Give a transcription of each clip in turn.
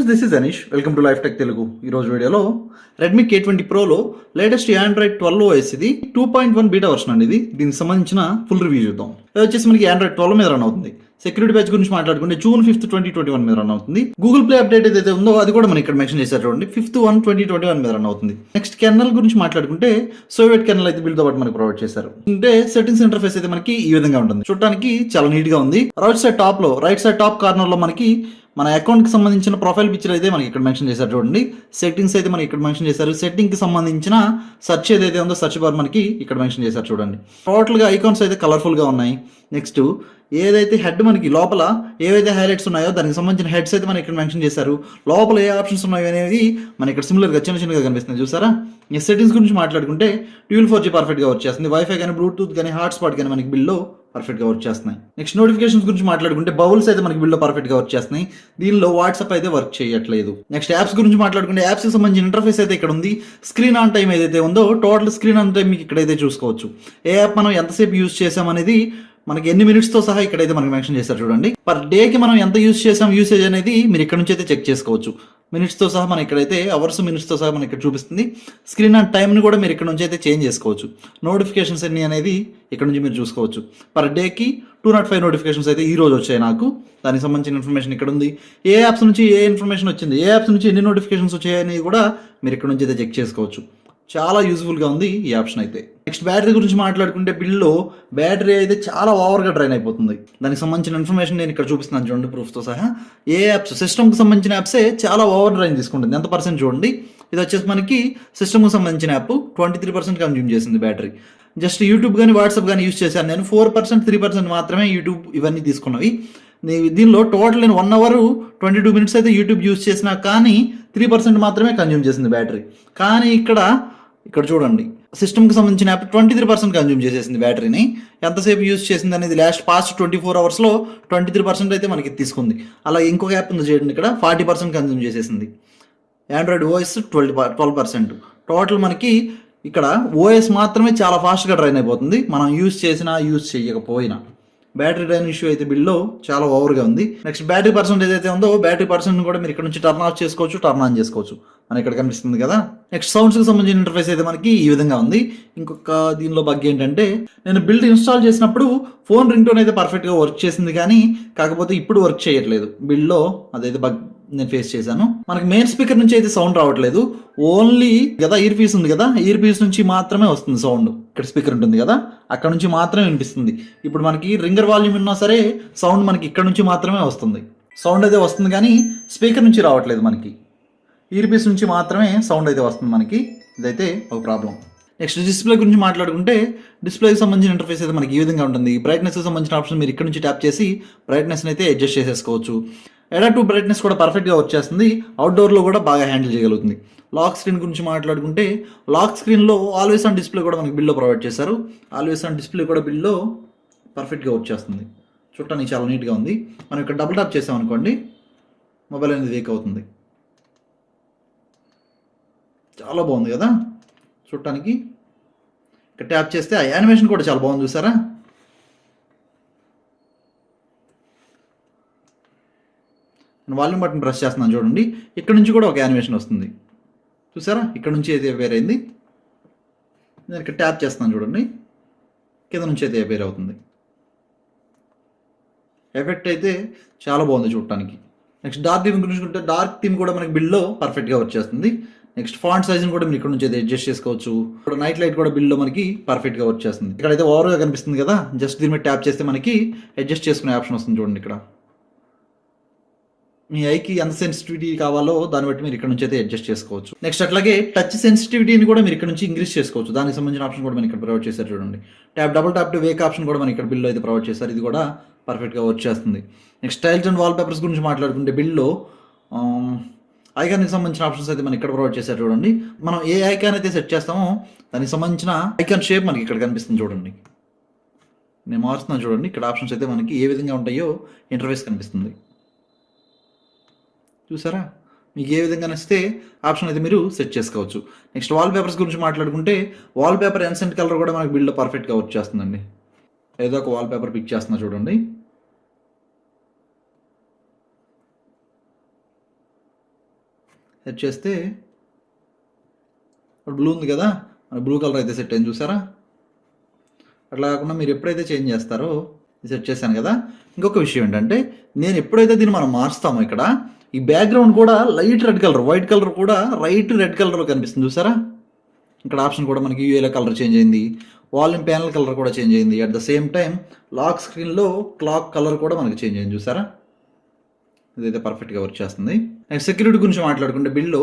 This is Anish. Welcome to life tech Telugu. ఈరోజు వీడియోలో Redmi K20 Proలో లేటెస్ట్ ఆండ్రాయిడ్ 12 OS ఇది 2.1 బీటా వర్షన్ అండి. దీనికి సంబంధించిన ఫుల్ రివ్యూ చూద్దాం. ఇది వచ్చేసి మనకి ఆండ్రాయిడ్ 12 మీద రన్ అవుతుంది. సెక్యూరిటీ ప్యాచ్ గురించి మాట్లాడుకుంటే June 5th 2021 మీద రన్ అవుతుంది. గూగుల్ ప్లే అప్డేట్ ఏదైతే ఉందో అది కూడా మనం ఇక్కడ మెన్షన్ చేశారు చూడండి, 5/1/2021 మీద రన్ అవుతుంది. నెక్స్ట్ కెర్నల్ గురించి మాట్లాడుకుంటే సోవియట్ కెర్నల్ అయితే బిల్డ్ తో పాటు మనకి ప్రొవైడ్ చేశారు. అంటే సెట్టింగ్స్ ఇంటర్ఫేస్ అయితే మనకి ఈ విధంగా ఉంటుంది. చూడడానికి చాలా నీట్ గా ఉంది. రైట్ సైడ్ టాప్ కార్నర్ లో మనకి మన అకౌంట్కి సంబంధించిన ప్రొఫైల్ పిక్చర్ అయితే మనకి ఇక్కడ మెన్షన్ చేశారు చూడండి. సెట్టింగ్స్ అయితే మనకి ఇక్కడ మెన్షన్ చేశారు. సెట్టింగ్కి సంబంధించిన సెర్చ్ ఏదైతే ఉందో సెర్చ్ బార్ మనకి ఇక్కడ మెన్షన్ చేశారు చూడండి. టోటల్గా ఐకాన్స్ అయితే కలర్ఫుల్గా ఉన్నాయి. నెక్స్ట్ ఏదైతే హెడ్ మనకి లోపల ఏవైతే హైలైట్స్ ఉన్నాయో దానికి సంబంధించిన హెడ్స్ అయితే మనకి ఇక్కడ మెన్షన్ చేశారు. లోపల ఏ ఆప్షన్స్ ఉన్నాయో అనేది మనకి ఇక్కడ సిమిలర్గా చిన్నగా కనిపిస్తుంది చూసారా. ఈ సెట్టింగ్స్ గురించి మాట్లాడుకుంటే డ్యూయల్ 4G పర్ఫెక్ట్గా వర్క్ చేస్తుంది. వైఫై కానీ బ్లూటూత్ కానీ హాట్స్పాట్ కానీ మనకి బిల్లో పర్ఫెక్ట్గా వర్క్ చేస్తున్నాయి. నెక్స్ట్ నోటిఫికేషన్స్ గురించి మాట్లాడుకుంటే బబుల్స్ అయితే మనకి బిల్లో పర్ఫెక్ట్గా వర్క్ చేస్తున్నాయి. దీనిలో వాట్సాప్ అయితే వర్క్ చేయట్లేదు. నెక్స్ట్ యాప్స్ గురించి మాట్లాడుకుంటే యాప్స్కి సంబంధించిన ఇంటర్ఫేస్ అయితే ఇక్కడ ఉంది. స్క్రీన్ ఆన్ టైం ఏదైతే ఉందో టోటల్ స్క్రీన్ ఆన్ టైం మీకు ఇక్కడైతే చూసుకోవచ్చు. ఏ యాప్ మనం ఎంతసేపు యూజ్ చేసామనేది మనకి ఎన్ని మినిట్స్తో సహా ఇక్కడైతే మనకి మెన్షన్ చేస్తారు చూడండి. పర్ డేకి మనం ఎంత యూజ్ చేసాం యూసేజ్ అనేది మీరు ఇక్కడ నుంచి అయితే చెక్ చేసుకోవచ్చు. మినిట్స్తో సహా మనం ఇక్కడైతే అవర్స్ మినిట్స్తో సహా మనకి ఇక్కడ చూపిస్తుంది. స్క్రీన్ ఆన్ టైంని కూడా మీరు ఇక్కడ నుంచి అయితే చేంజ్ చేసుకోవచ్చు. నోటిఫికేషన్స్ ఎన్ని అనేది ఇక్కడ నుంచి మీరు చూసుకోవచ్చు. పర్ డేకి 205 నోటిఫికేషన్స్ అయితే ఈ రోజు వచ్చాయి నాకు. దానికి సంబంధించిన ఇన్ఫర్మేషన్ ఇక్కడ ఉంది. ఏ యాప్స్ నుంచి ఏ ఇన్ఫర్మేషన్ వచ్చింది, ఏ యాప్స్ నుంచి ఎన్ని నోటిఫికేషన్స్ వచ్చాయని కూడా మీరు ఇక్కడ నుంచి అయితే చెక్ చేసుకోవచ్చు. చాలా యూజ్ఫుల్గా ఉంది ఈ ఆప్షన్ అయితే. నెక్స్ట్ బ్యాటరీ గురించి మాట్లాడుకుంటే బిల్లో బ్యాటరీ అయితే చాలా ఓవర్గా డ్రైన్ అయిపోతుంది. దానికి సంబంధించిన ఇన్ఫర్మేషన్ నేను ఇక్కడ చూపిస్తున్నాను చూడండి ప్రూఫ్తో సహా. ఏ యాప్స్ సిస్టమ్కి సంబంధించిన యాప్సే చాలా ఓవర్ డ్రైన్ తీసుకుంటుంది. ఎంత పర్సెంట్ చూడండి. ఇది వచ్చేసి మనకి సిస్టమ్కి సంబంధించిన యాప్ 23% కన్జ్యూమ్ చేసింది బ్యాటరీ. జస్ట్ యూట్యూబ్ కానీ వాట్సాప్ కానీ యూజ్ చేశాను నేను. 4% 3% మాత్రమే యూట్యూబ్ ఇవన్నీ తీసుకున్నవి. దీనిలో టోటల్ నేను 1 hour 22 minutes అయితే యూట్యూబ్ యూజ్ చేసినా కానీ 3% మాత్రమే కన్జ్యూమ్ చేసింది బ్యాటరీ. కానీ ఇక్కడ చూడండి సిస్టమ్కి సంబంధించిన యాప్ 23% కన్జ్యూమ్ చేసేసింది బ్యాటరీని. ఎంతసేపు యూజ్ చేసింది అనేది పాస్ట్ 24 hours 23% అయితే మనకి తీసుకుంది. అలా ఇంకొక యాప్ ఉంది చూడండి, ఇక్కడ 40% కన్జ్యూమ్ చేసేసింది. Android OS 12%. టోటల్ మనకి ఇక్కడ OS మాత్రమే చాలా ఫాస్ట్గా డ్రైన్ అయిపోతుంది, మనం యూజ్ చేసినా యూజ్ చేయకపోయినా. బ్యాటరీ డ్రైన్ ఇష్యూ అయితే బిల్లో చాలా ఓవర్గా ఉంది. నెక్స్ట్ బ్యాటరీ పర్సెంటేజ్ అయితే ఉందో బ్యాటరీ పర్సెంట్ కూడా మీరు ఇక్కడ నుంచి టర్న్ ఆఫ్ చేసుకోవచ్చు, టర్న్ ఆన్ చేసుకోవచ్చు. మనకి ఇక్కడ కనిపిస్తుంది కదా. నెక్స్ట్ సౌండ్స్కి సంబంధించిన ఇంటర్ఫేస్ అయితే మనకి ఈ విధంగా ఉంది. ఇంకొక దీనిలో బగ్ ఏంటంటే నేను బిల్డ్ ఇన్స్టాల్ చేసినప్పుడు ఫోన్ రింగ్ టోన్ అయితే పర్ఫెక్ట్గా వర్క్ చేసింది, కానీ కాకపోతే ఇప్పుడు వర్క్ చేయట్లేదు. బిల్డ్లో అదైతే బగ్ నేను ఫేస్ చేశాను. మనకి మెయిన్ స్పీకర్ నుంచి అయితే సౌండ్ రావట్లేదు. ఓన్లీ కదా ఇయర్ పీస్ ఉంది కదా, ఇయర్ పీస్ నుంచి మాత్రమే వస్తుంది సౌండ్. ఇక్కడ స్పీకర్ ఉంటుంది కదా, అక్కడ నుంచి మాత్రమే వినిపిస్తుంది. ఇప్పుడు మనకి రింగర్ వాల్యూమ్ ఉన్నా సరే సౌండ్ మనకి ఇక్కడ నుంచి మాత్రమే వస్తుంది. సౌండ్ అయితే వస్తుంది కానీ స్పీకర్ నుంచి రావట్లేదు. మనకి ఇయర్ పీస్ నుంచి మాత్రమే సౌండ్ అయితే వస్తుంది మనకి. ఇదైతే ఒక ప్రాబ్లం. నెక్స్ట్ డిస్ప్లే గురించి మాట్లాడుకుంటే డిస్ప్లేకి సంబంధించిన ఇంటర్ఫేస్ అయితే మనకి ఈ విధంగా ఉంటుంది. బ్రైట్నెస్కి సంబంధించిన ఆప్షన్ మీరు ఇక్కడ నుంచి ట్యాప్ చేసి బ్రైట్నెస్ని అయితే అడ్జస్ట్ చేసేసుకోవచ్చు. అడాప్టివ్ బ్రైట్నెస్ కూడా పర్ఫెక్ట్గా వచ్చేస్తుంది. అవుట్డోర్లో కూడా బాగా హ్యాండిల్ చేయగలుగుతుంది. లాక్ స్క్రీన్ గురించి మాట్లాడుకుంటే లాక్ స్క్రీన్లో ఆల్వేస్ ఆన్ డిస్ప్లే కూడా మనకి బిల్లో ప్రొవైడ్ చేశారు. ఆల్వేస్ ఆన్ డిస్ప్లే కూడా బిల్లో పర్ఫెక్ట్గా వచ్చేస్తుంది. చూడటానికి చాలా నీట్గా ఉంది. మనం ఇక్కడ డబుల్ ట్యాప్ చేసామనుకోండి మొబైల్ అనేది వేక్ అవుతుంది. చాలా బాగుంది కదా చూడటానికి. ఇక్కడ ట్యాప్ చేస్తే ఆ యానిమేషన్ కూడా చాలా బాగుంది చూసారా. నేను వాల్యూమ్ బటన్ ప్రెస్ చేస్తున్నాను చూడండి, ఇక్కడ నుంచి కూడా ఒక యానిమేషన్ వస్తుంది చూసారా. ఇక్కడ నుంచి అయితే వేరైంది. నేను ఇక్కడ ట్యాప్ చేస్తున్నాను చూడండి, కింద నుంచి అయితే వేరే అవుతుంది. ఎఫెక్ట్ అయితే చాలా బాగుంది చూడటానికి. నెక్స్ట్ డార్క్ థీమ్ గురించి డార్క్ థీమ్ కూడా మనకి బిల్లో పర్ఫెక్ట్గా వచ్చేస్తుంది. నెక్స్ట్ ఫాంట్ సైజ్ని కూడా మీరు ఇక్కడ నుంచి అయితే అడ్జస్ట్ చేసుకోవచ్చు. ఇప్పుడు నైట్ లైట్ కూడా బిల్లో మనకి పర్ఫెక్ట్గా వచ్చేస్తుంది. ఇక్కడైతే ఓవర్గా కనిపిస్తుంది కదా, జస్ట్ దీని మీద ట్యాప్ చేస్తే మనకి అడ్జస్ట్ చేసుకునే ఆప్షన్ వస్తుంది చూడండి. ఇక్కడ మీ ఐకి ఎంత సెన్సిటివిటీ కావాలో దాన్ని బట్టి మీరు ఇక్కడ నుంచి అయితే అడ్జస్ట్ చేసుకోవచ్చు. నెక్స్ట్ అట్లాగే టచ్ సెన్సిటివిటీని కూడా మీరు ఇక్కడ నుంచి ఇంక్రీజ్ చేసుకోవచ్చు. దానికి సంబంధించిన ఆప్షన్ కూడా మనకి ఇక్కడ ప్రొవైడ్ చేశారు చూడండి. Double tap to Wake option కూడా మనకి ఇక్కడ బిల్లో అయితే ప్రొవైడ్ చేశారు. ఇది కూడా పర్ఫెక్ట్గా వర్క్ చేస్తుంది. Next styles and wall papers గురించి మాట్లాడుకుంటే బిల్లో ఐకాన్కి సంబంధించిన ఆప్షన్స్ అయితే మనకి ఇక్కడ ప్రొవైడ్ చేశారు చూడండి. మనం ఏ ఐకాన్ అయితే సెట్ చేస్తామో దానికి సంబంధించిన ఐకాన్ షేప్ మనకి ఇక్కడ కనిపిస్తుంది చూడండి. నేను మారుస్తున్నాను చూడండి. ఇక్కడ ఆప్షన్స్ అయితే మనకి ఏ విధంగా ఉంటాయో ఇంటర్ఫేస్ కనిపిస్తుంది చూసారా. మీకు ఏ విధంగా నచ్చితే ఆప్షన్ అయితే మీరు సెట్ చేసుకోవచ్చు. నెక్స్ట్ వాల్ పేపర్స్ గురించి మాట్లాడుకుంటే వాల్ పేపర్ ఎన్సెంట్ కలర్ కూడా మనకి బిల్డ్లో పర్ఫెక్ట్గా వర్క్ చేస్తుందండి. ఏదో ఒక వాల్ పేపర్ పిక్ చేస్తున్నా చూడండి. సెట్ చేస్తే బ్లూ ఉంది కదా, మన బ్లూ కలర్ అయితే సెట్ అయింది చూసారా. అట్లా కాకుండా మీరు ఎప్పుడైతే చేంజ్ చేస్తారో సెట్ చేశాను కదా. ఇంకొక విషయం ఏంటంటే నేను ఎప్పుడైతే దీన్ని మనం మార్చుతామో ఇక్కడ ఈ బ్యాక్గ్రౌండ్ కూడా light red colour, white colour కూడా లైట్ రెడ్ కలర్లో కనిపిస్తుంది చూసారా. ఇక్కడ ఆప్షన్ కూడా మనకి యూఏలో కలర్ చేంజ్ అయింది, వాల్యూమ్ ప్యానల్ కలర్ కూడా చేంజ్ అయింది. At the same time lock స్క్రీన్లో క్లాక్ కలర్ కూడా మనకి చేంజ్ అయింది చూసారా. ఇదైతే పర్ఫెక్ట్గా వర్క్ చేస్తుంది. నెక్స్ట్ సెక్యూరిటీ గురించి మాట్లాడుకుంటే బిల్లో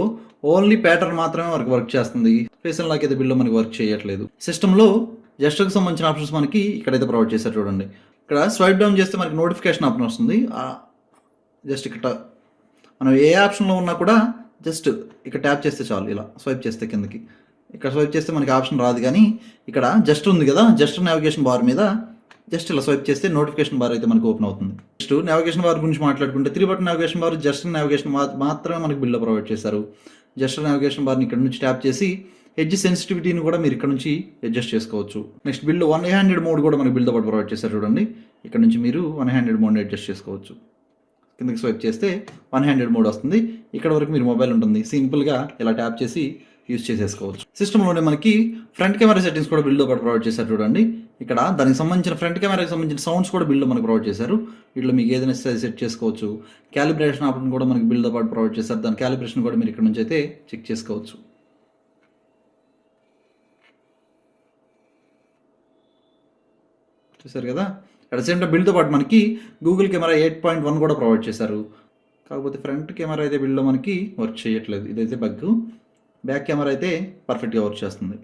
ఓన్లీ ప్యాటర్న్ మాత్రమే వర్క్ చేస్తుంది. ఫేషన్ లాక్ అయితే బిల్లో మనకి వర్క్ చేయట్లేదు. సిస్టంలో జస్ట్కి సంబంధించిన ఆప్షన్స్ మనకి ఇక్కడైతే ప్రొవైడ్ చేశారు చూడండి. ఇక్కడ స్వైప్ డౌన్ చేస్తే మనకి నోటిఫికేషన్ ఆప్షన్ వస్తుంది. జస్ట్ ఇక్కడ మనం ఏ ఆప్షన్లో ఉన్నా కూడా జస్ట్ ఇక్కడ ట్యాప్ చేస్తే చాలు, ఇలా స్వైప్ చేస్తే కిందకి. ఇక్కడ స్వైప్ చేస్తే మనకి ఆప్షన్ రాదు, కానీ ఇక్కడ జస్ట్ ఉంది కదా, జస్ట్ నావిగేషన్ బార్ మీద జస్ట్ ఇలా స్వైప్ చేస్తే నోటిఫికేషన్ బార్ అయితే మనకి ఓపెన్ అవుతుంది. నెక్స్ట్ నావిగేషన్ బార్ గురించి మాట్లాడుకుంటే 3 button navigation bar, just navigation మాత్రమే మనకి బిల్లో ప్రొవైడ్ చేశారు. జస్ట్ నావిగేషన్ బార్ని ఇక్కడ నుంచి ట్యాప్ చేసి ఎడ్జ్ సెన్సిటివిటీని కూడా మీరు ఇక్కడ నుంచి అడ్జస్ట్ చేసుకోవచ్చు. నెక్స్ట్ బిల్డ్ 1 హ్యాండెడ్ మోడ్ కూడా మనకి బిల్తో పాటు ప్రొవైడ్ చేశారు చూడండి. ఇక్కడ నుంచి మీరు 1 హ్యాండెడ్ మోడ్ని అడ్జస్ట్ చేసుకోవచ్చు. కిందకి స్వైప్ చేస్తే 1 హ్యాండెడ్ మోడ్ వస్తుంది. ఇక్కడ వరకు మీరు మొబైల్ ఉంటుంది, సింపుల్గా ఇలా ట్యాప్ చేసి యూజ్ చేసేసుకోవచ్చు. సిస్టంలోనే మనకి ఫ్రంట్ కెమెరా సెట్టింగ్స్ కూడా బిల్డ్తో పాటు ప్రొవైడ్ చేశారు చూడండి. ఇక్కడ దానికి సంబంధించిన ఫ్రంట్ కెమెరాకి సంబంధించిన సౌండ్స్ కూడా బిల్డ్లో మనకు ప్రొవైడ్ చేశారు. వీటిలో మీకు ఏదైనా సెట్ చేసుకోవచ్చు. క్యాలిబ్రేషన్ ఆప్షన్ కూడా మనకి బిల్డ్తో పాటు ప్రొవైడ్ చేశారు. దాని క్యాలిబ్రేషన్ కూడా మీరు ఇక్కడ నుంచి అయితే చెక్ చేసుకోవచ్చు. చూసారు కదా. అట్ ద సేమ్ టైం బిల్డ్తో పాటు మనకి గూగుల్ కెమెరా 8.1 కూడా ప్రొవైడ్ చేశారు. కాకపోతే ఫ్రంట్ కెమెరా అయితే బిల్డ్లో మనకి వర్క్ చేయట్లేదు, ఇదైతే బగ్. బ్యాక్ కెమెరా అయితే పర్ఫెక్ట్గా వర్క్ చేస్తుంది,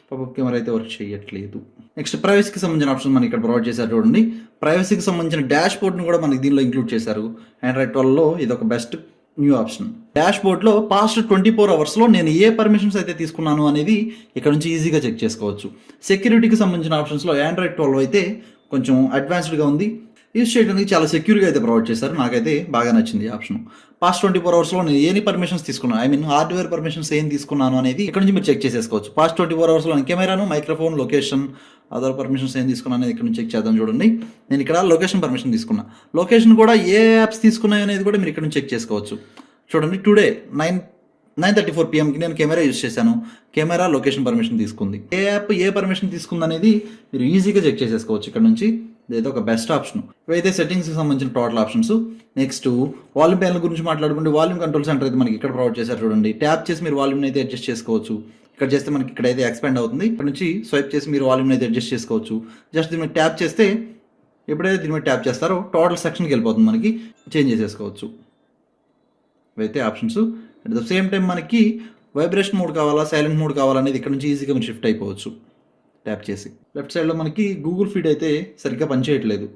పాపప్ కెమెరా అయితే వర్క్ చేయట్లేదు. నెక్స్ట్ ప్రైవసీకి సంబంధించిన ఆప్షన్ మనకి ఇక్కడ ప్రొవైడ్ చేశారు చూడండి. ప్రైవసీకి సంబంధించిన డాష్ బోర్డ్ని కూడా మనకి దీనిలో ఇంక్లూడ్ చేశారు. ఆండ్రాయిడ్ 12లో ఇది ఒక బెస్ట్ న్యూ ఆప్షన్. డాష్ బోర్డ్లో పాస్ట్ 24 అవర్స్లో నేను ఏ పర్మిషన్స్ అయితే తీసుకున్నాను అనేది ఇక్కడ నుంచి ఈజీగా చెక్ చేసుకోవచ్చు. సెక్యూరిటీకి సంబంధించిన ఆప్షన్స్లో ఆండ్రాయిడ్ 12 అయితే కొంచెం అడ్వాన్స్డ్గా ఉంది, యూజ్ చేయడానికి చాలా సెక్యూర్గా అయితే ప్రొవైడ్ చేశారు. నాకైతే బాగా నచ్చింది ఈ ఆప్షన్. పాస్ట్ 24 అవర్స్లో నేను ఏని పర్మిషన్స్ తీసుకున్నాను, ఐ మీన్ హార్డ్వేర్ పర్మిషన్స్ ఏం తీసుకున్నాను అనేది ఇక్కడ నుంచి మీరు చెక్ చేసేసుకోవచ్చు. పాస్ట్ 24 అవర్స్లో కెమెరాను, మైక్రోఫోన్, లొకేషన్, అదర్ పర్మిషన్స్ ఏం తీసుకున్నాను అనేది ఇక్కడ నుంచి చెక్ చేద్దాం చూడండి. నేను ఇక్కడ లొకేషన్ పర్మిషన్ తీసుకున్నా. లొకేషన్ కూడా ఏ యాప్స్ తీసుకున్నాయి అనేది కూడా మీరు ఇక్కడ నుంచి చెక్ చేసుకోవచ్చు. చూడండి, టుడే 9:34 PM నేను కెమెరా యూజ్ చేశాను. కెమెరా లొకేషన్ పర్మిషన్ తీసుకుంది. ఏ యాప్ ఏ పర్మిషన్ తీసుకుంది అనేది మీరు ఈజీగా చెక్ చేసేసుకోవచ్చు ఇక్కడ నుంచి. ఇదైతే ఒక బెస్ట్ ఆప్షన్. ఇవైతే సెట్టింగ్స్కి సంబంధించిన total options. Next volume panel గురించి మాట్లాడుకుంటే వాల్యూమ్ కంట్రోల్ సెంటర్ అయితే మనకి ఇక్కడ ప్రొవైడ్ చేశారు చూడండి. ట్యాప్ చేసి మీరు వాల్యూమ్ని అయితే అడ్జస్ట్ చేసుకోవచ్చు. ఇక్కడ చేస్తే మనకి ఇక్కడైతే ఎక్స్పాండ్ అవుతుంది. ఇక్కడ నుంచి స్వైప్ చేసి మీరు వాల్యూమ్ని అయితే అడ్జస్ట్ చేసుకోవచ్చు. జస్ట్ దీని మీద ట్యాప్ చేస్తే ఎప్పుడైతే దీని మీద ట్యాప్ చేస్తారో టోటల్ సెక్షన్కి వెళ్ళిపోతుంది, మనకి చేంజ్ చేసేసుకోవచ్చు. ఇవైతే options. At the same time మనకి వైబ్రేషన్ మోడ్ కావాలా, సైలెంట్ మోడ్ కావాలనేది ఇక్కడ నుంచి ఈజీగా మీరు షిఫ్ట్ అయిపోవచ్చు ట్యాప్ చేసి. లెఫ్ట్ సైడ్లో మనకి గూగుల్ ఫీడ్ అయితే సరిగ్గా పనిచేయట్లేదు,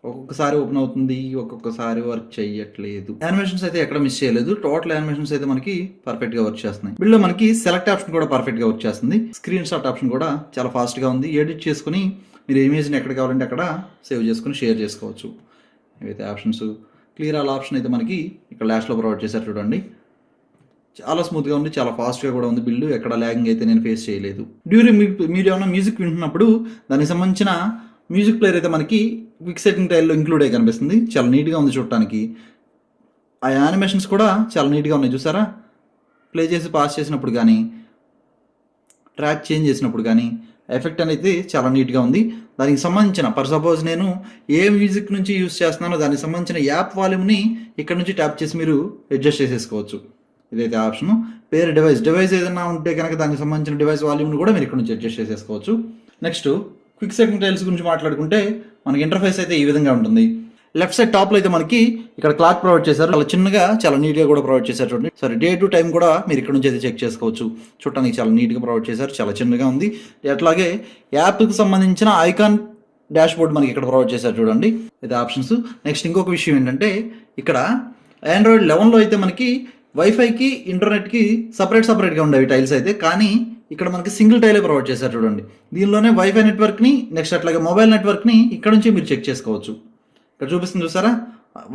ఒక్కొక్కసారి ఓపెన్ అవుతుంది, ఒక్కొక్కసారి వర్క్ చేయట్లేదు. యానిమేషన్స్ అయితే ఎక్కడ మిస్ చేయలేదు, టోటల్ యానిమేషన్స్ అయితే మనకి పర్ఫెక్ట్గా వర్క్ చేస్తున్నాయి. వీళ్ళు మనకి సెలెక్ట్ ఆప్షన్ కూడా పర్ఫెక్ట్గా వర్క్ చేస్తుంది. స్క్రీన్ షాట్ ఆప్షన్ కూడా చాలా ఫాస్ట్గా ఉంది. ఎడిట్ చేసుకుని మీరు ఇమేజ్ని ఎక్కడ కావాలంటే అక్కడ సేవ్ చేసుకుని షేర్ చేసుకోవచ్చు. ఇవైతే ఆప్షన్స్. క్లియర్ ఆల్ ఆప్షన్ అయితే మనకి ఇక్కడ లాస్ట్లో ప్రొవైడ్ చేశారు చూడండి. చాలా స్మూత్గా ఉంది, చాలా ఫాస్ట్గా కూడా ఉంది బిల్డ్. ఎక్కడ ల్యాగింగ్ అయితే నేను ఫేస్ చేయలేదు. డ్యూరింగ్ మీరు ఏమైనా మ్యూజిక్ వింటున్నప్పుడు దానికి సంబంధించిన మ్యూజిక్ ప్లేయర్ అయితే మనకి క్విక్ సెట్టింగ్ టైల్లో ఇంక్లూడ్ అయ్యి కనిపిస్తుంది. చాలా నీట్గా ఉంది చూడటానికి. ఆ యానిమేషన్స్ కూడా చాలా నీట్గా ఉన్నాయి చూసారా. ప్లే చేసి పాస్ చేసినప్పుడు కానీ, ట్రాక్ చేంజ్ చేసినప్పుడు కానీ ఎఫెక్ట్ అనేది చాలా నీట్గా ఉంది. దానికి సంబంధించిన సపోజ్ నేను ఏ మ్యూజిక్ నుంచి యూస్ చేస్తున్నానో దానికి సంబంధించిన యాప్ వాల్యూమ్ని ఇక్కడ నుంచి ట్యాప్ చేసి మీరు అడ్జస్ట్ చేసేసుకోవచ్చు. ఇదైతే ఆప్షన్. పేరు డివైస్ ఏదైనా ఉంటే కనుక దానికి సంబంధించిన డివైస్ వాల్యూమ్ని కూడా మీరు ఇక్కడ నుంచి అడ్జస్ట్ చేసేసుకోవచ్చు. నెక్స్ట్ క్విక్ సెట్టింగ్ టైల్స్ గురించి మాట్లాడుకుంటే మనకి ఇంటర్ఫేస్ అయితే ఈ విధంగా ఉంటుంది. లెఫ్ట్ సైడ్ టాప్లో అయితే మనకి ఇక్కడ క్లాక్ ప్రొవైడ్ చేశారు, చాలా చిన్నగా చాలా నీట్గా కూడా ప్రొవైడ్ చేశారు చూడండి. సరే, డే టు టైం కూడా మీరు ఇక్కడ నుంచి అయితే చెక్ చేసుకోవచ్చు. చూడటానికి చాలా నీట్గా ప్రొవైడ్ చేశారు, చాలా చిన్నగా ఉంది. అట్లాగే యాప్కి సంబంధించిన ఐకాన్ డాష్ బోర్డ్ మనకి ఇక్కడ ప్రొవైడ్ చేశారు చూడండి. ఇది ఆప్షన్స్. నెక్స్ట్ ఇంకొక విషయం ఏంటంటే ఇక్కడ ఆండ్రాయిడ్ 11లో అయితే మనకి వైఫైకి ఇంటర్నెట్కి సపరేట్గా ఉండేవి టైల్స్ అయితే, కానీ ఇక్కడ మనకి సింగిల్ టైలే ప్రొవైడ్ చేశారు చూడండి. దీనిలోనే వైఫై నెట్వర్క్ని, నెక్స్ట్ అట్లాగే మొబైల్ నెట్వర్క్ని ఇక్కడ నుంచి మీరు చెక్ చేసుకోవచ్చు. ఇక్కడ చూపిస్తుంది చూసారా,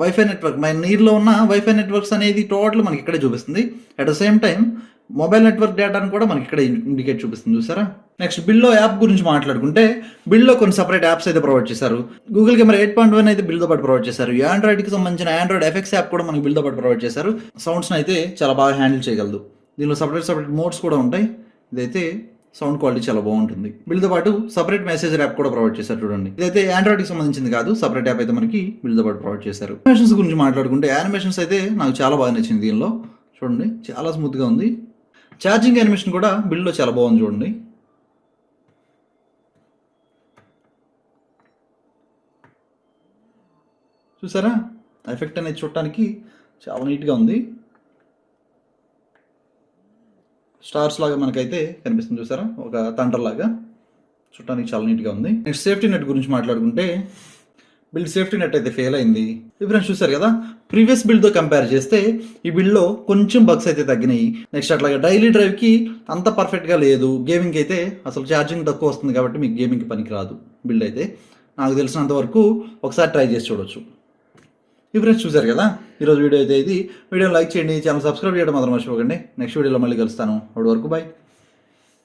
వైఫై నెట్వర్క్ మన నీరులో ఉన్న వైఫై నెట్వర్క్స్ అనేది టోటల్ మనకి ఇక్కడే చూపిస్తుంది. At the same time mobile network డేటాను కూడా మనకి ఇక్కడ ఇండికేట్ చూపిస్తుంది చూసారా. నెక్స్ట్ బిల్డ్లో యాప్ గురించి మాట్లాడుకుంటే బిల్డ్లో కొన్ని సపరేట్ యాప్స్ అయితే ప్రొవైడ్ చేశారు. గూగుల్ కెమెరా 8.1 అయితే బిల్డ్తో పాటు ప్రొవైడ్ చేశారు. ఆండ్రాయిడ్కి సంబంధించిన ఆండ్రాయిడ్ ఎఫెక్ట్స్ యాప్ కూడా మనకి బిల్డ్తో పాటు ప్రొవైడ్ చేశారు. సౌండ్స్ని అయితే చాలా బాగా హ్యాండిల్ చేయగలదు. దీనిలో సపరేట్ మోడ్స్ కూడా ఉంటాయి. ఇదైతే సౌండ్ క్వాలిటీ చాలా బాగుంటుంది. బిల్డ్తో పాటు సపరేట్ మెసేజ్ యాప్ కూడా ప్రొవైడ్ చేశారు చూడండి. ఇదైతే ఆండ్రాయిడ్కి సంబంధించింది కాదు, సపరేట్ యాప్ అయితే మనకి బిల్డ్తో పాటు ప్రొవైడ్ చేశారు. యానిమేషన్స్ గురించి మాట్లాడుకుంటే యానిమేషన్స్ అయితే నాకు చాలా బాగా నచ్చింది. దీనిలో చూడండి చాలా స్మూత్గా ఉంది. ఛార్జింగ్ యానిమేషన్ కూడా బిల్డ్లో చాలా బాగుంది చూడండి. చూసారా ఎఫెక్ట్ అనేది చూడటానికి చాలా నీట్గా ఉంది. స్టార్స్ లాగా మనకైతే కనిపిస్తుంది చూసారా, ఒక థండర్ లాగా చూడటానికి చాలా నీట్గా ఉంది. నెక్స్ట్ సేఫ్టీ నెట్ గురించి మాట్లాడుకుంటే బిల్డ్ సేఫ్టీ నెట్ అయితే ఫెయిల్ అయింది. డిఫరెన్స్ చూసారు కదా, ప్రీవియస్ బిల్డ్తో కంపేర్ చేస్తే ఈ బిల్డ్లో కొంచెం బగ్స్ అయితే తగ్గినాయి. నెక్స్ట్ అట్లాగే డైలీ డ్రైవ్కి అంత పర్ఫెక్ట్గా లేదు. గేమింగ్కి అయితే అసలు ఛార్జింగ్ తక్కువ వస్తుంది కాబట్టి మీకు గేమింగ్కి పనికి రాదు బిల్డ్ అయితే. నాకు తెలిసినంత వరకు ఒకసారి ట్రై చేసి చూడొచ్చు. డిఫరెన్స్ చూసారు కదా. ఈరోజు వీడియో అయితే ఇది. వీడియో లైక్ చేయండి, ఛానల్ సబ్స్క్రైబ్ చేయడం మాత్రం మర్చిపోకండి. నెక్స్ట్ వీడియోలో మళ్ళీ కలుస్తాను. అప్పటి వరకు బాయ్.